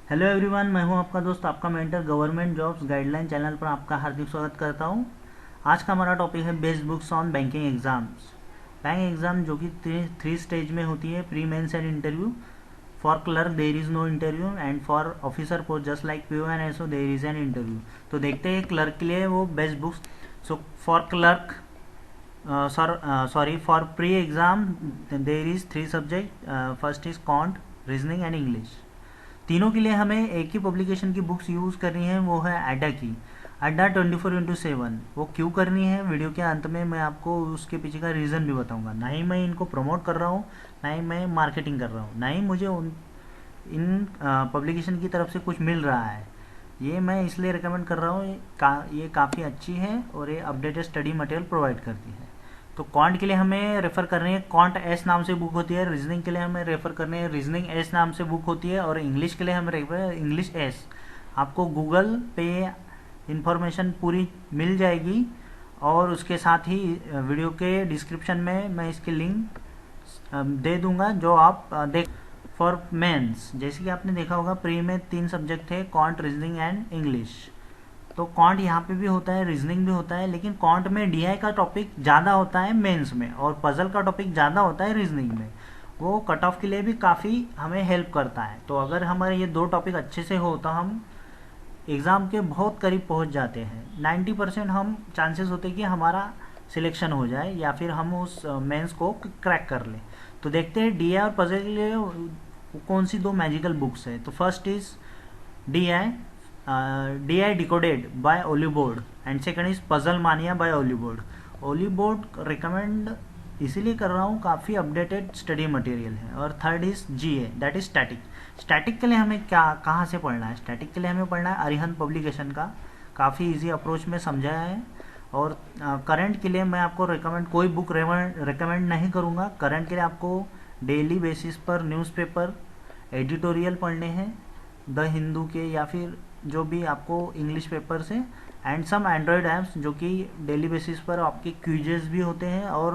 Hello everyone, मैं हूं आपका दोस्त, आपका mentor. Government jobs guideline channel पर आपका हार्दिक स्वागत करता हूं। आज का हमारा टॉपिक है best books on banking exams. Bank exam जो कि थ्री स्टेज में होती है: pre mains and interview. For clerk there is no interview and for officer post just like PO and SO there is an interview. तो देखते हैं clerk के लिए वो best books. So for clerk for pre exam there is three subject. First is quant, reasoning and English. तीनों के लिए हमें एक ही पब्लिकेशन की बुक्स यूज़ करनी है, वो है अड्डा की। अड्डा 24x7। वो क्यों करनी है, वीडियो के अंत में मैं आपको उसके पीछे का रीज़न भी बताऊंगा। ना ही मैं इनको प्रमोट कर रहा हूँ, ना ही मैं मार्केटिंग कर रहा हूँ, ना ही मुझे इन पब्लिकेशन की तरफ से कुछ मिल रहा है। ये मैं इसलिए रिकमेंड कर रहा हूँ, ये काफ़ी अच्छी है और ये अपडेटेड स्टडी मटेरियल प्रोवाइड करती है। तो क्वांट के लिए हमें रेफ़र करनी है, क्वांट एस नाम से बुक होती है। रीजनिंग के लिए हमें रेफ़र करनी है, रीजनिंग एस नाम से बुक होती है। और इंग्लिश के लिए हमें रेफर इंग्लिश एस। आपको गूगल पे इंफॉर्मेशन पूरी मिल जाएगी और उसके साथ ही वीडियो के डिस्क्रिप्शन में मैं इसकी लिंक दे दूंगा, जो आप देख। फॉर मेंस, जैसे कि आपने देखा होगा, प्री में 3 सब्जेक्ट थे: क्वांट, रीजनिंग एंड इंग्लिश। तो क्वांट यहाँ पे भी होता है, रीजनिंग भी होता है, लेकिन क्वांट में डीआई का टॉपिक ज़्यादा होता है मेंस में, और पजल का टॉपिक ज़्यादा होता है रीजनिंग में। वो कट ऑफ के लिए भी काफ़ी हमें हेल्प करता है। तो अगर हमारे ये 2 टॉपिक अच्छे से हो तो हम एग्ज़ाम के बहुत करीब पहुंच जाते हैं। 90% हम चांसेस होते हैं कि हमारा सिलेक्शन हो जाए या फिर हम उस मेंस को क्रैक कर लें। तो देखते हैं डीआई और पजल के लिए कौन सी 2 मैजिकल बुक्स है। तो first is DI, DI Decoded by Oliboard and second is puzzle मानिया बाय ओलीबोर्ड। ओलीबोर्ड रिकमेंड इसीलिए कर रहा हूँ, काफ़ी अपडेटेड स्टडी मटेरियल है। और third is GA, that is static. Static के लिए हमें कहाँ से पढ़ना है? स्टैटिक के लिए हमें पढ़ना है अरिहंत पब्लिकेशन का, काफ़ी इजी अप्रोच में समझाया है। और करंट के लिए मैं आपको कोई बुक रिकमेंड नहीं करूँगा। करंट के लिए आपको डेली बेसिस पर न्यूज़पेपर एडिटोरियल पढ़ने हैं, द हिंदू के या फिर जो भी आपको इंग्लिश पेपर से, एंड सम एंड्रॉयड ऐप्स जो कि डेली बेसिस पर आपके क्विजेस भी होते हैं और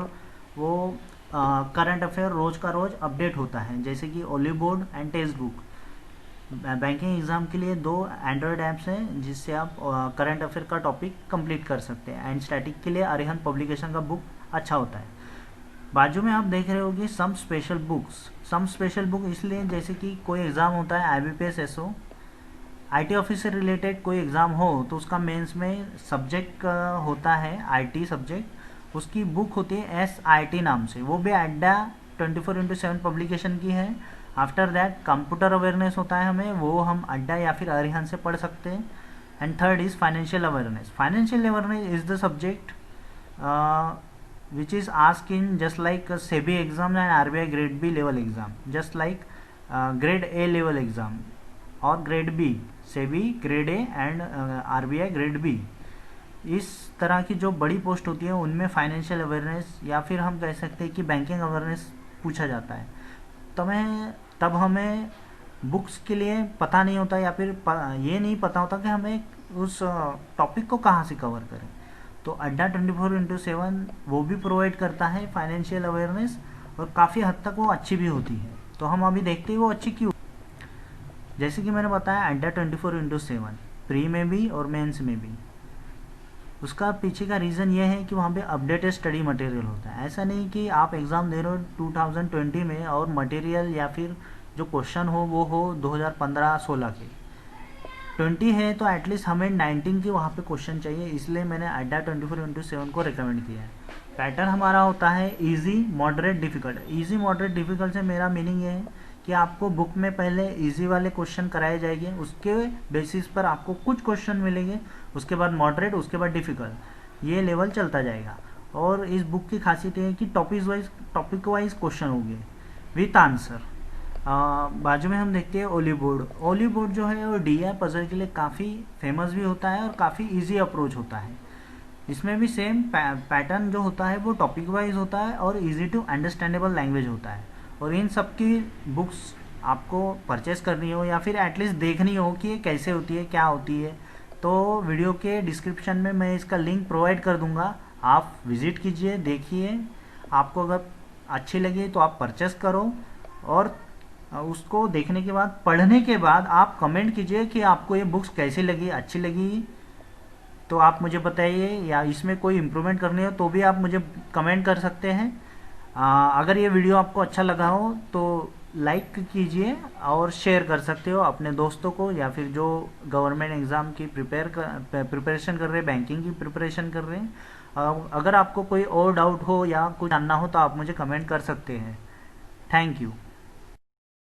वो करंट अफेयर रोज़ का रोज़ अपडेट होता है, जैसे कि Oliveboard and text book. Banking exam के लिए 2 एंड्रॉयड ऐप्स हैं जिससे आप करंट अफेयर का टॉपिक कंप्लीट कर सकते हैं। एंड स्टैटिक के लिए अरिहंत पब्लिकेशन का बुक अच्छा होता है। बाजू में आप देख रहे होंगे some special books. Some special book इसलिए, जैसे कि कोई एग्ज़ाम होता है IBPS SO, IT ऑफिस से रिलेटेड कोई एग्ज़ाम हो तो उसका मेंस में सब्जेक्ट होता है IT सब्जेक्ट, उसकी बुक होती है SIT नाम से, वो भी अड्डा 24x7 पब्लिकेशन की है। आफ्टर दैट कंप्यूटर अवेयरनेस होता है हमें, वो हम अड्डा या फिर अरिहंत से पढ़ सकते हैं। And third is financial awareness. Financial awareness is the subject which is asked in just like SEBI exam and RBI grade B level exam, just like grade A level exam और grade B, SEBI grade A and RBI grade B। इस तरह की जो बड़ी post होती है उनमें financial awareness या फिर हम कह सकते हैं कि बैंकिंग अवेयरनेस पूछा जाता है। तब हमें बुक्स के लिए पता नहीं होता या फिर ये नहीं पता होता कि हमें उस टॉपिक को कहाँ से कवर करें। तो अड्डा 24x7 वो भी प्रोवाइड करता है फाइनेंशियल अवेयरनेस, और काफ़ी हद तक वो अच्छी भी होती है। तो हम अभी देखते हैं वो अच्छी क्यों। जैसे कि मैंने बताया, अड्डा 24x7 प्री में भी और मेंस में भी। उसका पीछे का रीज़न ये है कि वहाँ पे अपडेटेड स्टडी मटेरियल होता है। ऐसा नहीं कि आप एग्ज़ाम दे रहे हो 2020 में और मटेरियल या फिर जो क्वेश्चन हो वो हो 2015-16 के। 20 है तो एटलीस्ट हमें 19 की वहाँ पे क्वेश्चन चाहिए, इसलिए मैंने अड्डा 24x7 को रिकमेंड किया है। पैटर्न हमारा होता है easy, moderate, difficult. Easy, moderate, difficult से मेरा मीनिंग ये है कि आपको बुक में पहले इजी वाले क्वेश्चन कराए जाएंगे, उसके बेसिस पर आपको कुछ क्वेश्चन मिलेंगे, उसके बाद मॉडरेट, उसके बाद डिफ़िकल्ट, ये लेवल चलता जाएगा। और इस बुक की खासियत ये है कि टॉपिक वाइज क्वेश्चन होंगे विथ आंसर। बाजू में हम देखते हैं ओलीबोर्ड। ओलीबोर्ड जो है वो DI पजल के लिए काफ़ी फेमस भी होता है और काफ़ी इजी अप्रोच होता है। इसमें भी सेम पैटर्न जो होता है वो टॉपिक वाइज होता है और इजी टू अंडरस्टैंडेबल लैंग्वेज होता है। और इन सब की बुक्स आपको परचेस करनी हो या फिर एटलीस्ट देखनी हो कि ये कैसे होती है, क्या होती है, तो वीडियो के डिस्क्रिप्शन में मैं इसका लिंक प्रोवाइड कर दूंगा। आप विज़िट कीजिए, देखिए, आपको अगर अच्छी लगी तो आप परचेस करो। और उसको देखने के बाद, पढ़ने के बाद आप कमेंट कीजिए कि आपको ये बुक्स कैसी लगी, अच्छी लगी तो आप मुझे बताइए, या इसमें कोई इम्प्रूवमेंट करनी हो तो भी आप मुझे कमेंट कर सकते हैं। अगर ये वीडियो आपको अच्छा लगा हो तो लाइक कीजिए और शेयर कर सकते हो अपने दोस्तों को, या फिर जो गवर्नमेंट एग्ज़ाम की प्रिपरेशन कर रहे हैं, बैंकिंग की प्रिपरेशन कर रहे हैं। अगर आपको कोई और डाउट हो या कुछ जानना हो तो आप मुझे कमेंट कर सकते हैं। Thank you.